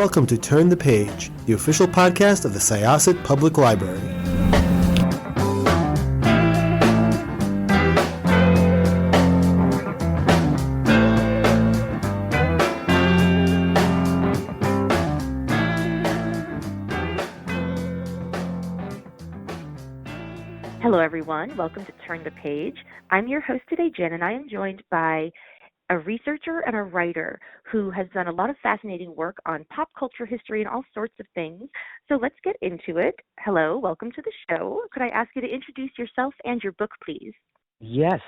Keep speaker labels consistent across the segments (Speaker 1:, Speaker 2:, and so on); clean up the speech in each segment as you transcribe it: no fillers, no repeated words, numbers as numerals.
Speaker 1: welcome to Turn the Page, the official podcast of the Syosset Public Library.
Speaker 2: Hello, everyone. Welcome to Turn the Page. I'm your host today, Jen, and I am joined by a researcher and a writer who has done a lot of fascinating work on pop culture history and all sorts of things. So let's get into it. Hello, welcome to the show. Could I ask you to introduce yourself and your book, please?
Speaker 3: Yes.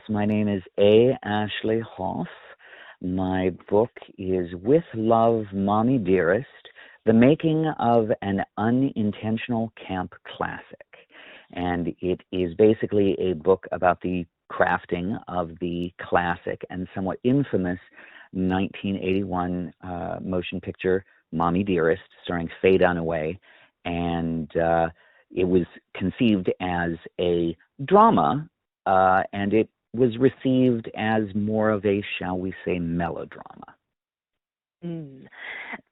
Speaker 3: My name is A. Ashley Hoff. My book is With Love, Mommie Dearest, The Making of an Unintentional Camp Classic. And it is basically a book about the crafting of the classic and somewhat infamous 1981 motion picture Mommie Dearest, starring Faye Dunaway. And it was conceived as a drama, and it was received as more of a, shall we say, melodrama.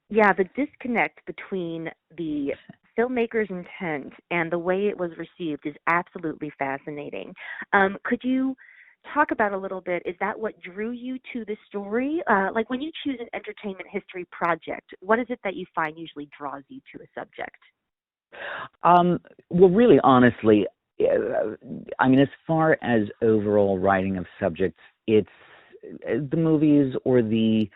Speaker 2: Yeah, the disconnect between the filmmaker's intent and the way it was received is absolutely fascinating. Could you talk about a little bit, is that what drew you to the story? Like when you choose an entertainment history project, what is it that you find usually draws you to a subject?
Speaker 3: Well, really, honestly, I mean, as far as overall writing of subjects, it's the movies or the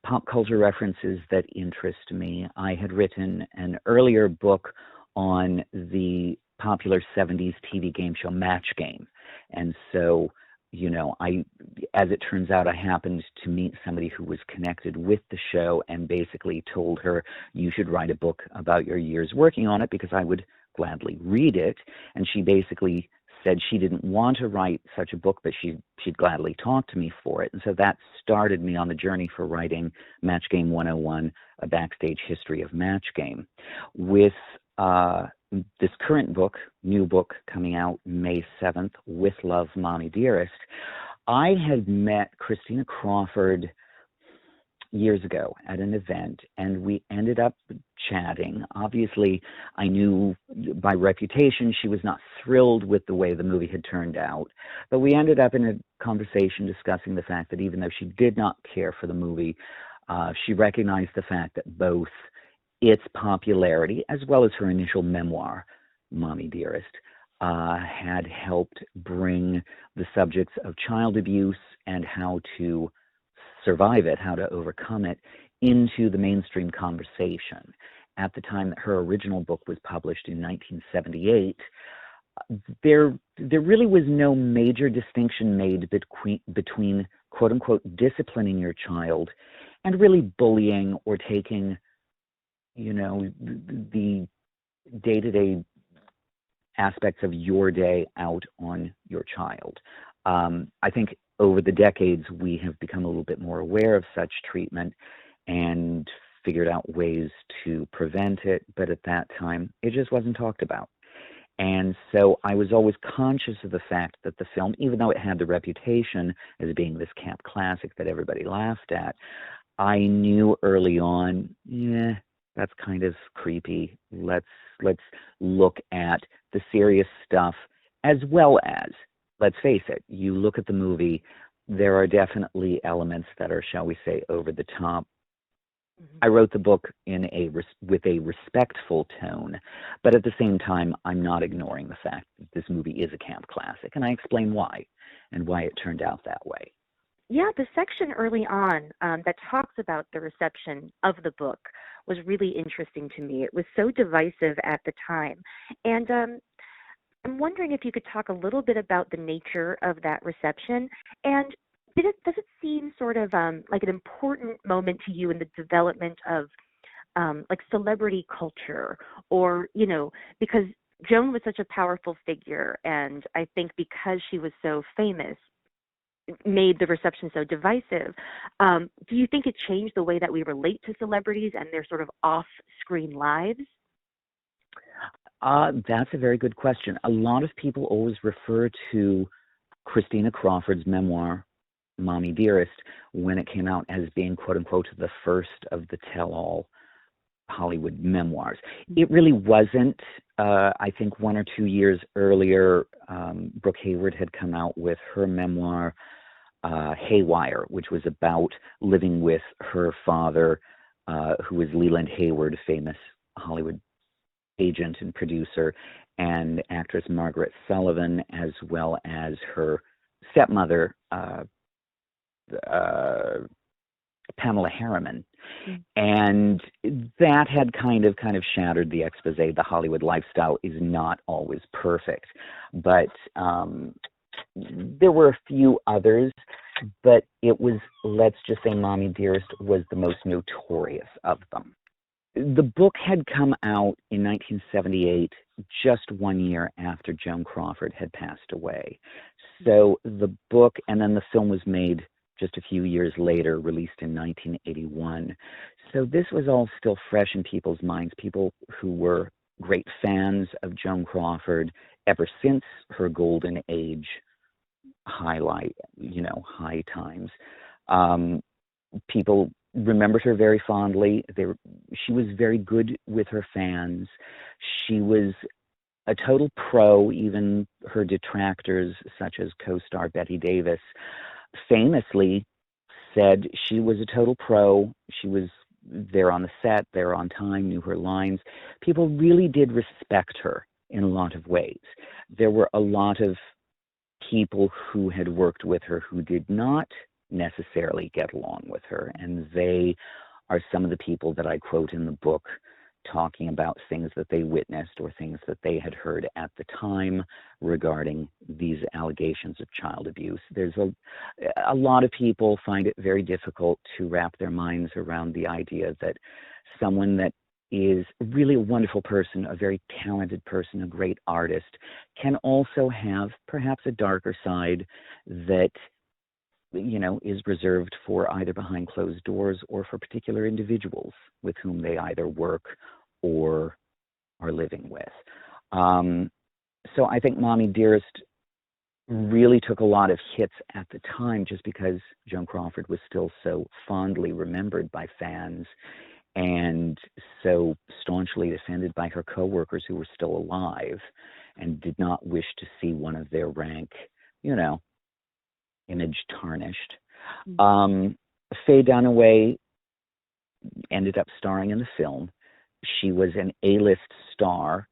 Speaker 3: pop culture references that interest me. I had written an earlier book on the popular 70s TV game show Match Game. And so, as it turns out, I happened to meet somebody who was connected with the show and basically told her, you should write a book about your years working on it because I would gladly read it. And she basically said she didn't want to write such a book, but she'd gladly talk to me for it. And so that started me on the journey for writing Match Game 101, a backstage history of Match Game. With this current book, new book coming out May 7th, With Love, Mommie Dearest, I had met Christina Crawford years ago at an event, and we ended up chatting. Obviously, I knew by reputation she was not thrilled with the way the movie had turned out, but we ended up in a conversation discussing the fact that even though she did not care for the movie, she recognized the fact that both its popularity as well as her initial memoir, Mommie Dearest, had helped bring the subjects of child abuse and how to survive it, how to overcome it, into the mainstream conversation. At the time that her original book was published in 1978, there really was no major distinction made between quote-unquote disciplining your child and really bullying or taking, the day-to-day aspects of your day out on your child. I think over the decades, we have become a little bit more aware of such treatment and figured out ways to prevent it, but at that time, it just wasn't talked about. And so I was always conscious of the fact that the film, even though it had the reputation as being this camp classic that everybody laughed at, I knew early on, that's kind of creepy. Let's look at the serious stuff as well as, let's face it, you look at the movie, there are definitely elements that are, shall we say, over the top. I wrote the book with a respectful tone, but at the same time, I'm not ignoring the fact that this movie is a camp classic, and I explain why and why it turned out that way.
Speaker 2: Yeah, the section early on that talks about the reception of the book was really interesting to me. It was so divisive at the time. And I'm wondering if you could talk a little bit about the nature of that reception, and does it seem sort of like an important moment to you in the development of like celebrity culture, or, because Joan was such a powerful figure, and I think because she was so famous, made the reception so divisive. Do you think it changed the way that we relate to celebrities and their sort of off-screen lives?
Speaker 3: That's a very good question. A lot of people always refer to Christina Crawford's memoir, Mommie Dearest, when it came out, as being, quote unquote, the first of the tell-all Hollywood memoirs. It really wasn't. I think 1 or 2 years earlier, Brooke Hayward had come out with her memoir, Haywire, which was about living with her father, who was Leland Hayward, a famous Hollywood agent and producer, and actress Margaret Sullivan, as well as her stepmother, Pamela Harriman. And that had kind of shattered the expose. The Hollywood lifestyle is not always perfect, but there were a few others, but it was, let's just say, Mommie Dearest was the most notorious of them. The book had come out in 1978, just 1 year after Joan Crawford had passed away. So the book, and then the film was made just a few years later, released in 1981. So this was all still fresh in people's minds, people who were great fans of Joan Crawford ever since her golden age high times. People remembered her very fondly. She was very good with her fans. She was a total pro. Even her detractors, such as co-star Bette Davis, famously said she was a total pro. She was there on the set, there on time, knew her lines. People really did respect her in a lot of ways. There were a lot of people who had worked with her who did not necessarily get along with her, and they are some of the people that I quote in the book, talking about things that they witnessed or things that they had heard at the time regarding these allegations of child abuse. There's a lot of people find it very difficult to wrap their minds around the idea that someone that is really a wonderful person, a very talented person, a great artist, can also have perhaps a darker side that, you know, is reserved for either behind closed doors or for particular individuals with whom they either work or are living with. So I think Mommie Dearest really took a lot of hits at the time just because Joan Crawford was still so fondly remembered by fans and so staunchly defended by her coworkers who were still alive and did not wish to see one of their rank, you know, image tarnished. Faye Dunaway ended up starring in the film. She was an A-list star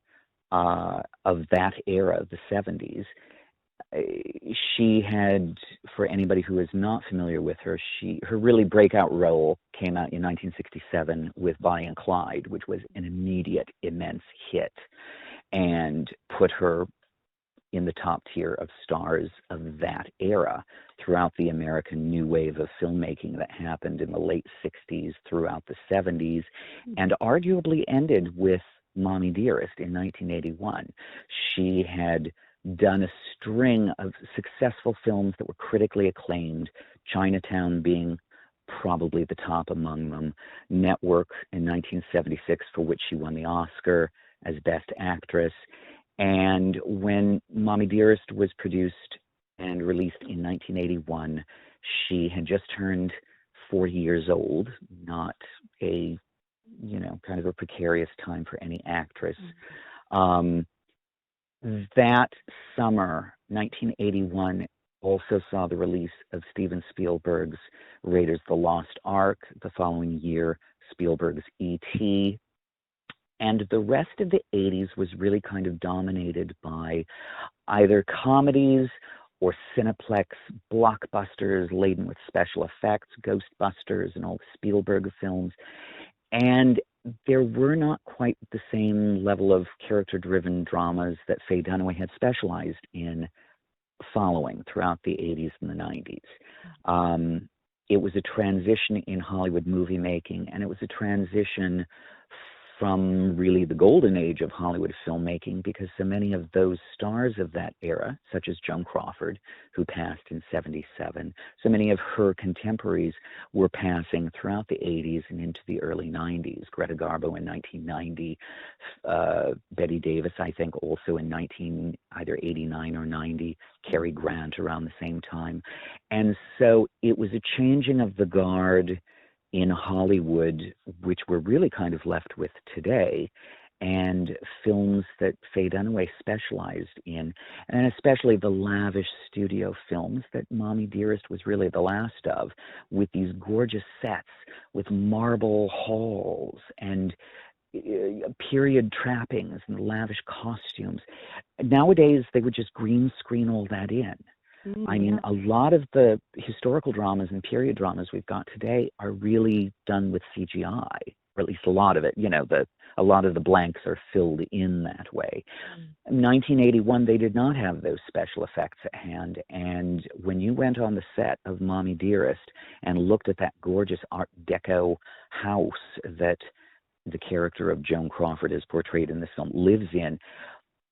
Speaker 3: of that era, the 70s. She had, for anybody who is not familiar with her, her really breakout role came out in 1967 with Bonnie and Clyde, which was an immediate, immense hit and put her in the top tier of stars of that era throughout the American new wave of filmmaking that happened in the late 60s throughout the 70s and arguably ended with Mommie Dearest in 1981. She had done a string of successful films that were critically acclaimed, Chinatown being probably the top among them, Network in 1976, for which she won the Oscar as Best Actress. And when Mommie Dearest was produced and released in 1981, she had just turned 40 years old, not a, you know, kind of a precarious time for any actress. That summer, 1981, also saw the release of Steven Spielberg's Raiders of the Lost Ark. The following year, Spielberg's E.T., and the rest of the 80s was really kind of dominated by either comedies or Cineplex blockbusters laden with special effects, Ghostbusters and all the Spielberg films. And there were not quite the same level of character-driven dramas that Faye Dunaway had specialized in following throughout the 80s and the 90s. It was a transition in Hollywood movie making, and it was a transition from really the golden age of Hollywood filmmaking, because so many of those stars of that era, such as Joan Crawford, who passed in 77, so many of her contemporaries were passing throughout the 80s and into the early 90s. Greta Garbo in 1990, Bette Davis, I think, also in either 89 or 90, Cary Grant around the same time. And so it was a changing of the guard in Hollywood, which we're really kind of left with today, and films that Faye Dunaway specialized in, and especially the lavish studio films that Mommie Dearest was really the last of, with these gorgeous sets, with marble halls and period trappings and lavish costumes. Nowadays, they would just green screen all that in. I mean, a lot of the historical dramas and period dramas we've got today are really done with CGI, or at least a lot of it. You know, a lot of the blanks are filled in that way. In 1981, they did not have those special effects at hand, and when you went on the set of Mommie Dearest and looked at that gorgeous Art Deco house that the character of Joan Crawford, as portrayed in this film, lives in,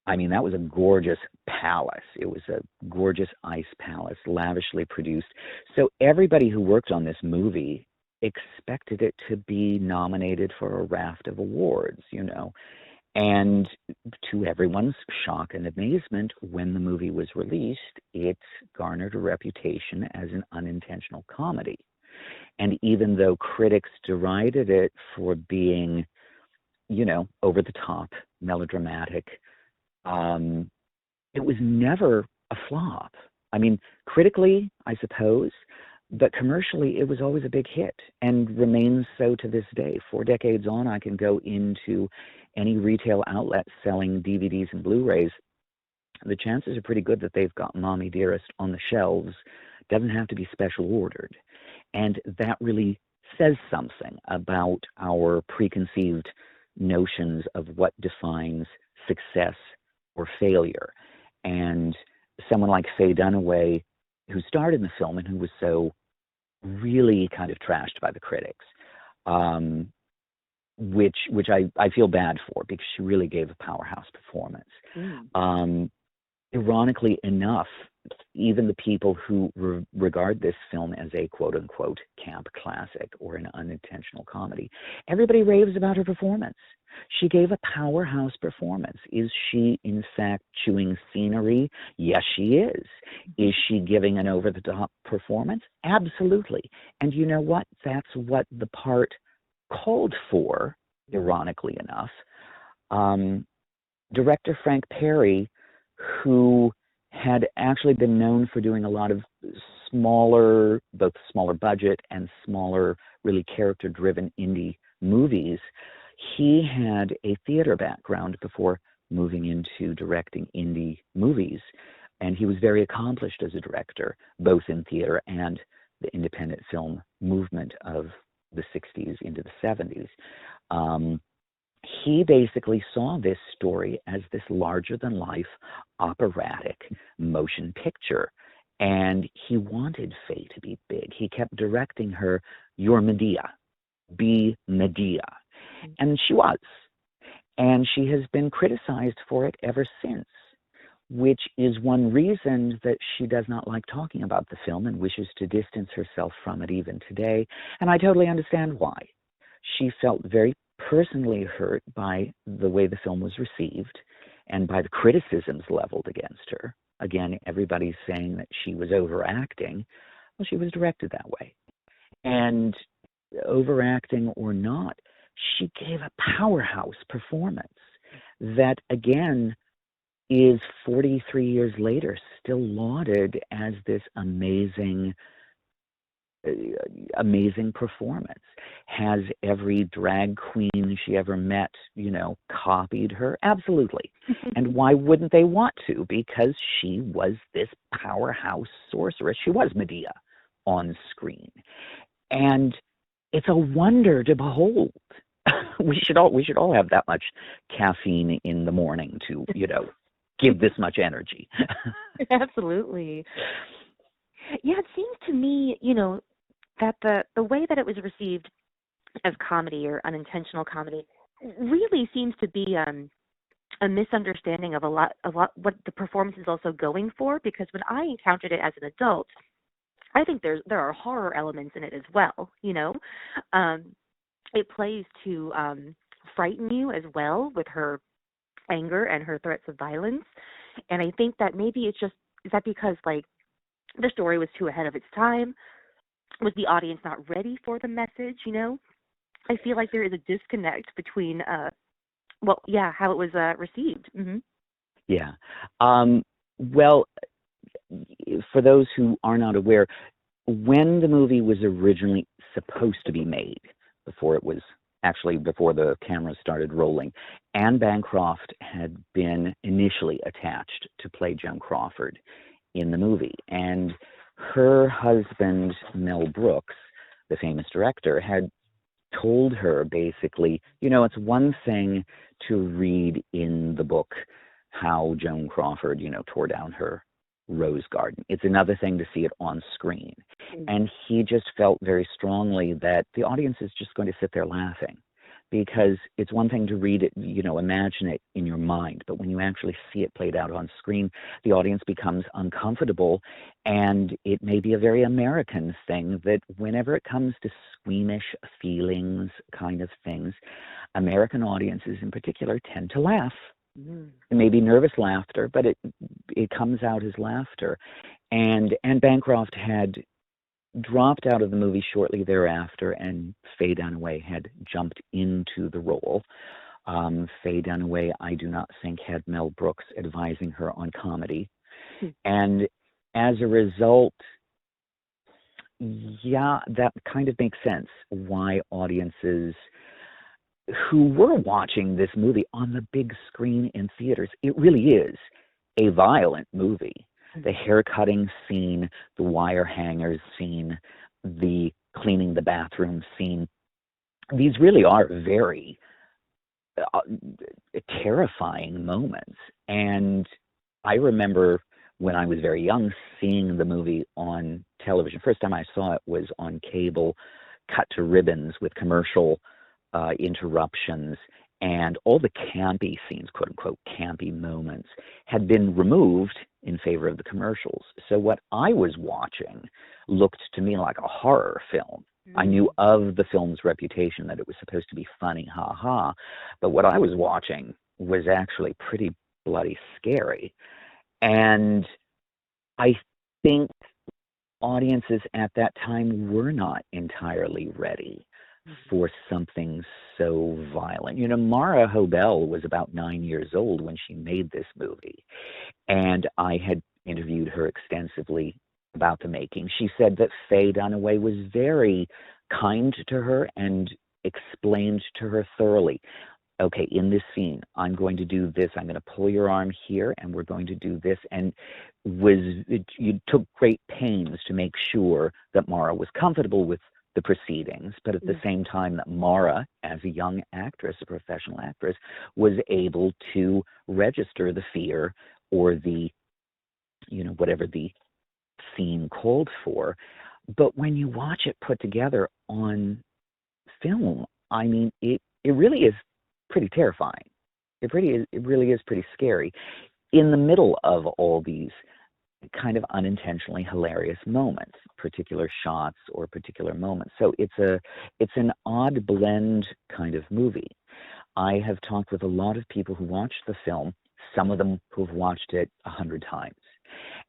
Speaker 3: I mean, that was a gorgeous palace. It was a gorgeous ice palace, lavishly produced. So everybody who worked on this movie expected it to be nominated for a raft of awards, you know. And to everyone's shock and amazement, when the movie was released, it garnered a reputation as an unintentional comedy. And even though critics derided it for being, you know, over the top, melodramatic, it was never a flop. I mean, critically, I suppose, but commercially, it was always a big hit and remains so to this day. 4 decades on, I can go into any retail outlet selling DVDs and Blu-rays. The chances are pretty good that they've got Mommie Dearest on the shelves. Doesn't have to be special ordered. And that really says something about our preconceived notions of what defines success or failure. And someone like Faye Dunaway, who starred in the film and who was so really kind of trashed by the critics, which I feel bad for, because she really gave a powerhouse performance. Ironically enough, even the people who regard this film as a quote-unquote camp classic or an unintentional comedy, everybody raves about her performance. She gave a powerhouse performance. Is she, in fact, chewing scenery? Yes, she is. Is she giving an over-the-top performance? Absolutely. And you know what? That's what the part called for, ironically enough. Director Frank Perry, who had actually been known for doing a lot of smaller, both smaller budget and smaller, really character-driven indie movies, he had a theater background before moving into directing indie movies. And he was very accomplished as a director, both in theater and the independent film movement of the 60s into the 70s. He basically saw this story as this larger-than-life operatic motion picture, and he wanted Faye to be big. He kept directing her, "You're Medea. Be Medea." And she was. And she has been criticized for it ever since, which is one reason that she does not like talking about the film and wishes to distance herself from it even today. And I totally understand why. She felt very personally hurt by the way the film was received and by the criticisms leveled against her. Again, everybody's saying that she was overacting. Well, she was directed that way. And overacting or not, she gave a powerhouse performance that, again, is 43 years later still lauded as this amazing performance. Has every drag queen she ever met, you know, copied her? Absolutely. And why wouldn't they want to? Because she was this powerhouse sorceress. She was Medea on screen. And it's a wonder to behold. We should all have that much caffeine in the morning to, you know, give this much energy.
Speaker 2: Absolutely. Yeah, it seems to me, you know, that the way that it was received as comedy or unintentional comedy really seems to be a misunderstanding of a lot what the performance is also going for. Because when I encountered it as an adult, I think there are horror elements in it as well. You know, it plays to frighten you as well with her anger and her threats of violence. And I think that maybe it's just, is that because like the story was too ahead of its time? was the audience not ready for the message? I feel like there is a disconnect between, how it was received. Mm-hmm.
Speaker 3: Yeah. Well, for those who are not aware, when the movie was originally supposed to be made, before the cameras started rolling, Anne Bancroft had been initially attached to play Joan Crawford in the movie. And her husband, Mel Brooks, the famous director, had told her basically, it's one thing to read in the book how Joan Crawford, tore down her rose garden. It's another thing to see it on screen. Mm-hmm. And he just felt very strongly that the audience is just going to sit there laughing, because it's one thing to read it, imagine it in your mind, but when you actually see it played out on screen, the audience becomes uncomfortable. And it may be a very American thing that whenever it comes to squeamish feelings kind of things, American audiences in particular tend to laugh. Mm. It may be nervous laughter, but it comes out as laughter. And Bancroft had dropped out of the movie shortly thereafter, and Faye Dunaway had jumped into the role. Faye Dunaway, I do not think, had Mel Brooks advising her on comedy. And as a result, that kind of makes sense why audiences who were watching this movie on the big screen in theaters, it really is a violent movie. The hair-cutting scene, the wire hangers scene, the cleaning the bathroom scene, these really are very terrifying moments. And I remember when I was very young seeing the movie on television. First time I saw it was on cable, cut to ribbons with commercial interruptions, and all the campy scenes, quote unquote campy moments, had been removed in favor of the commercials. So what I was watching looked to me like a horror film. Mm-hmm. I knew of the film's reputation that it was supposed to be funny, ha, but what I was watching was actually pretty bloody scary. And I think audiences at that time were not entirely ready for something so violent. Mara Hobel was about 9 years old when she made this movie, and I had interviewed her extensively about the making. She said that Faye Dunaway was very kind to her and explained to her thoroughly, okay, in this scene, I'm going to do this, I'm going to pull your arm here, and we're going to do this, and you took great pains to make sure that Mara was comfortable with the proceedings, but at the same time that Mara, as a young actress, a professional actress, was able to register the fear or the, whatever the scene called for. But when you watch it put together on film, I mean, it really is pretty terrifying. It really is pretty scary. In the middle of all these kind of unintentionally hilarious moments, particular shots or particular moments. So it's an odd blend kind of movie. I have talked with a lot of people who watched the film, some of them who've watched it 100 times.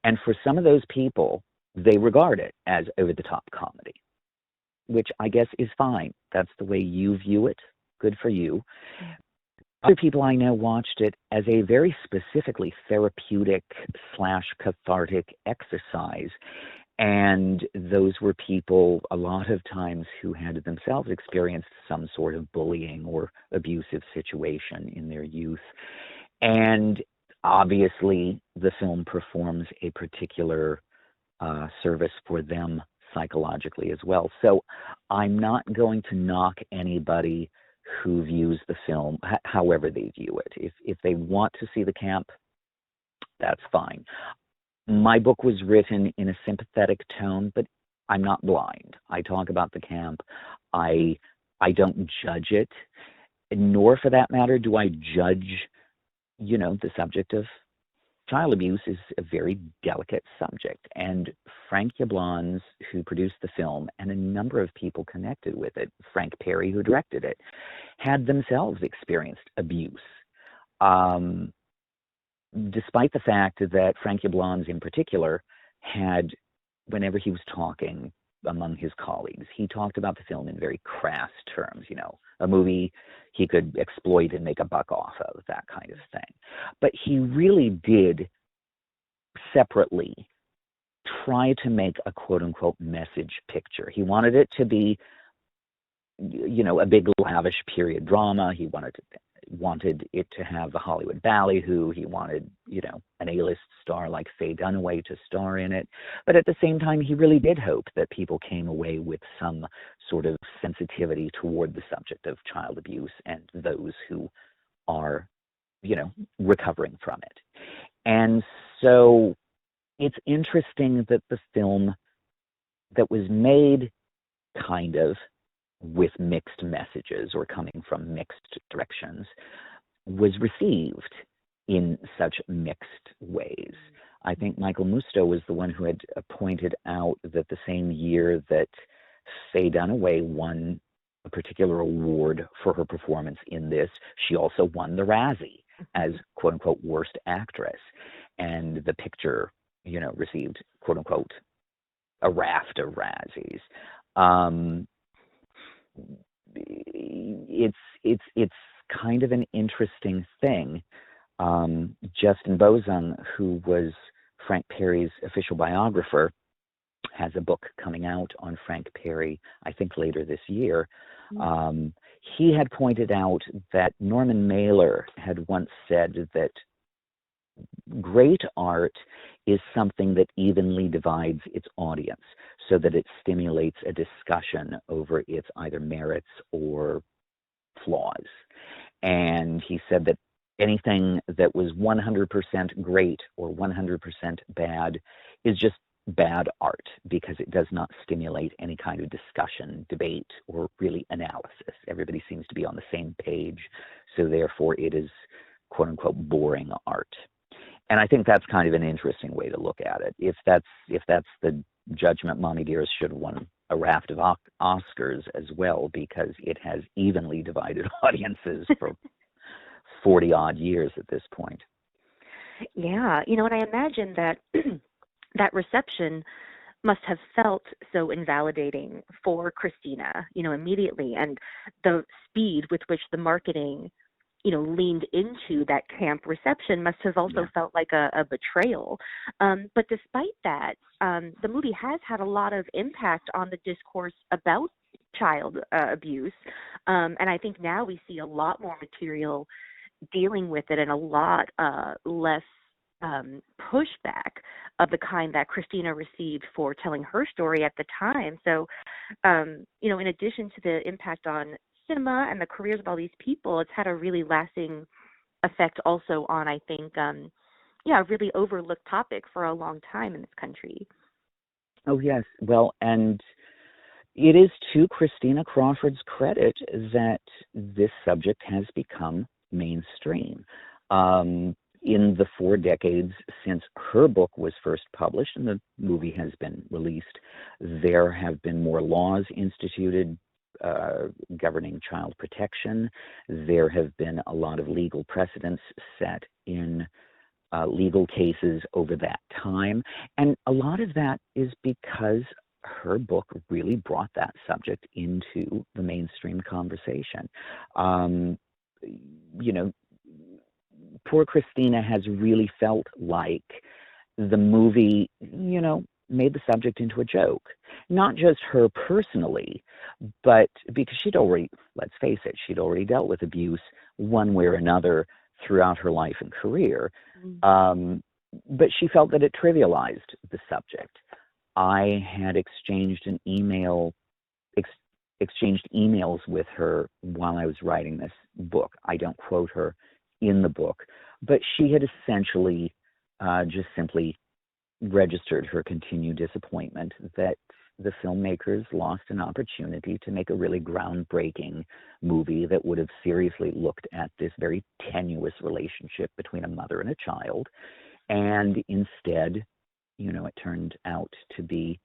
Speaker 3: And for some of those people, they regard it as over-the-top comedy, which I guess is fine. That's the way you view it. Good for you. Other people I know watched it as a very specifically therapeutic / cathartic exercise. And those were people a lot of times who had themselves experienced some sort of bullying or abusive situation in their youth. And obviously the film performs a particular service for them psychologically as well. So I'm not going to knock anybody who views the film however they view it. If they want to see the camp, that's fine. My book was written in a sympathetic tone, but I'm not blind. I talk about the camp. I don't judge it, nor for that matter do I judge, the subject of child abuse is a very delicate subject. And Frank Yablans, who produced the film, and a number of people connected with it, Frank Perry, who directed it, had themselves experienced abuse. Despite the fact that Frank Yablans in particular had, whenever he was talking, among his colleagues. He talked about the film in very crass terms, a movie he could exploit and make a buck off of, that kind of thing. But he really did separately try to make a quote-unquote message picture. He wanted it to be, a big lavish period drama. He wanted it to have the Hollywood ballyhoo. He wanted, an A-list star like Faye Dunaway to star in it. But at the same time, he really did hope that people came away with some sort of sensitivity toward the subject of child abuse and those who are, recovering from it. And so it's interesting that the film that was made kind of with mixed messages or coming from mixed directions was received in such mixed ways. I think Michael Musto was the one who had pointed out that the same year that Faye Dunaway won a particular award for her performance in this, she also won the Razzie as quote-unquote worst actress. And the picture, received quote-unquote a raft of Razzies. It's kind of an interesting thing. Justin Bozung, who was Frank Perry's official biographer, has a book coming out on Frank Perry, I think later this year. He had pointed out that Norman Mailer had once said that great art is something that evenly divides its audience so that it stimulates a discussion over its either merits or flaws. And he said that anything that was 100% great or 100% bad is just bad art because it does not stimulate any kind of discussion, debate, or really analysis. Everybody seems to be on the same page, so therefore it is quote-unquote boring art. And I think that's kind of an interesting way to look at it. If that's the judgment, Mommie Dearest should have won a raft of Oscars as well, because it has evenly divided audiences for 40-odd years at this point.
Speaker 2: Yeah, and I imagine that that reception must have felt so invalidating for Christina, immediately, and the speed with which the marketing leaned into that camp reception must have also felt like a betrayal. But despite that, the movie has had a lot of impact on the discourse about child abuse. And I think now we see a lot more material dealing with it and a lot less pushback of the kind that Christina received for telling her story at the time. So, in addition to the impact on cinema and the careers of all these people, it's had a really lasting effect also on, I think, a really overlooked topic for a long time in this country.
Speaker 3: Oh, yes. Well, and it is to Christina Crawford's credit that this subject has become mainstream. In the 4 decades since her book was first published and the movie has been released, there have been more laws instituted governing child protection. There have been a lot of legal precedents set in legal cases over that time. And a lot of that is because her book really brought that subject into the mainstream conversation. Poor Christina has really felt like the movie, made the subject into a joke. Not just her personally, but because she'd already, let's face it, she'd already dealt with abuse one way or another throughout her life and career. But she felt that it trivialized the subject. I had exchanged emails with her while I was writing this book. I don't quote her in the book, but she had essentially just simply registered her continued disappointment that the filmmakers lost an opportunity to make a really groundbreaking movie that would have seriously looked at this very tenuous relationship between a mother and a child. And instead, it turned out to be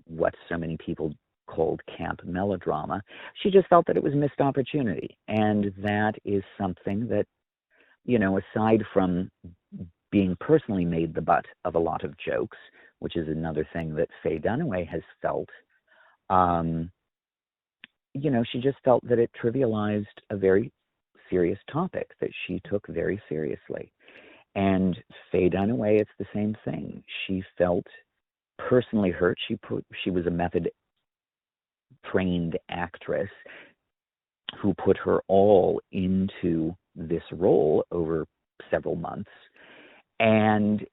Speaker 3: what so many people called camp melodrama. She just felt that it was a missed opportunity. And that is something that, aside from being personally made the butt of a lot of jokes, which is another thing that Faye Dunaway has felt She just felt that it trivialized a very serious topic that she took very seriously. And Faye Dunaway, it's the same thing. She felt personally hurt. She was a method-trained actress who put her all into this role over several months. And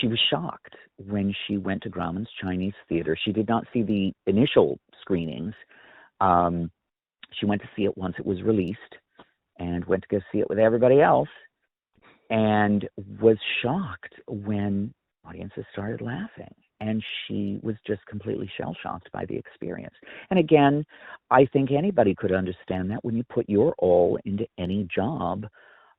Speaker 3: she was shocked when she went to Grauman's Chinese Theater. She did not see the initial screenings. She went to see it once it was released and went to go see it with everybody else, and was shocked when audiences started laughing. And she was just completely shell-shocked by the experience. And again, I think anybody could understand that when you put your all into any job,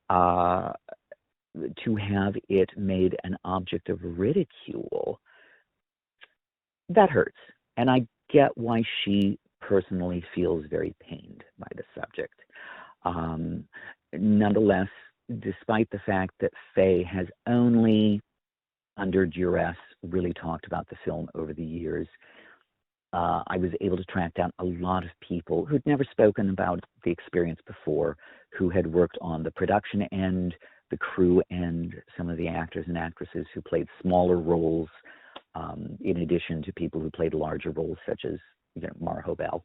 Speaker 3: to have it made an object of ridicule, that hurts. And I get why she personally feels very pained by the subject. Nonetheless, despite the fact that Faye has only under duress really talked about the film over the years, I was able to track down a lot of people who'd never spoken about the experience before, who had worked on the production end, the crew end, some of the actors and actresses who played smaller roles, in addition to people who played larger roles, such as Mara Hobel.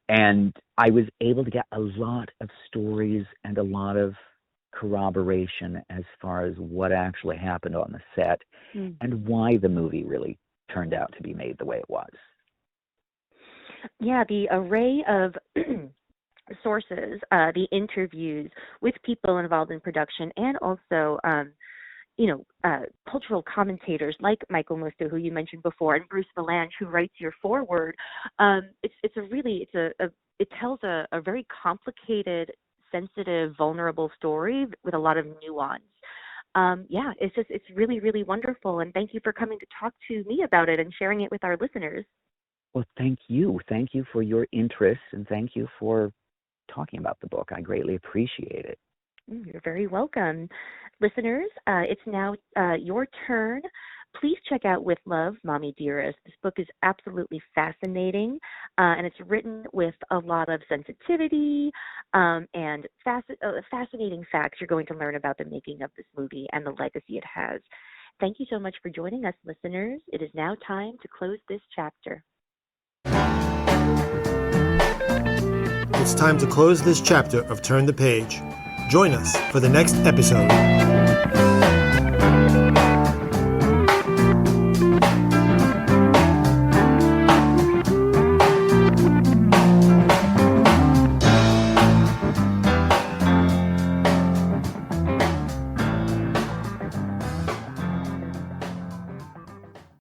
Speaker 3: And I was able to get a lot of stories and a lot of corroboration as far as what actually happened on the set and why the movie really turned out to be made the way it was.
Speaker 2: Yeah, the array of sources, the interviews with people involved in production, and also, cultural commentators like Michael Musto, who you mentioned before, and Bruce Valanche, who writes your foreword. It tells a very complicated, sensitive, vulnerable story with a lot of nuance. It's really, really wonderful. And thank you for coming to talk to me about it and sharing it with our listeners.
Speaker 3: Well, thank you. Thank you for your interest, and thank you for talking about the book. I greatly appreciate it.
Speaker 2: You're very welcome. Listeners, it's now your turn. Please check out With Love, Mommy Dearest. This book is absolutely fascinating, and it's written with a lot of sensitivity and fascinating facts you're going to learn about the making of this movie and the legacy it has. Thank you so much for joining us, listeners. It is now time to close this chapter.
Speaker 1: It's time to close this chapter of Turn the Page. Join us for the next episode.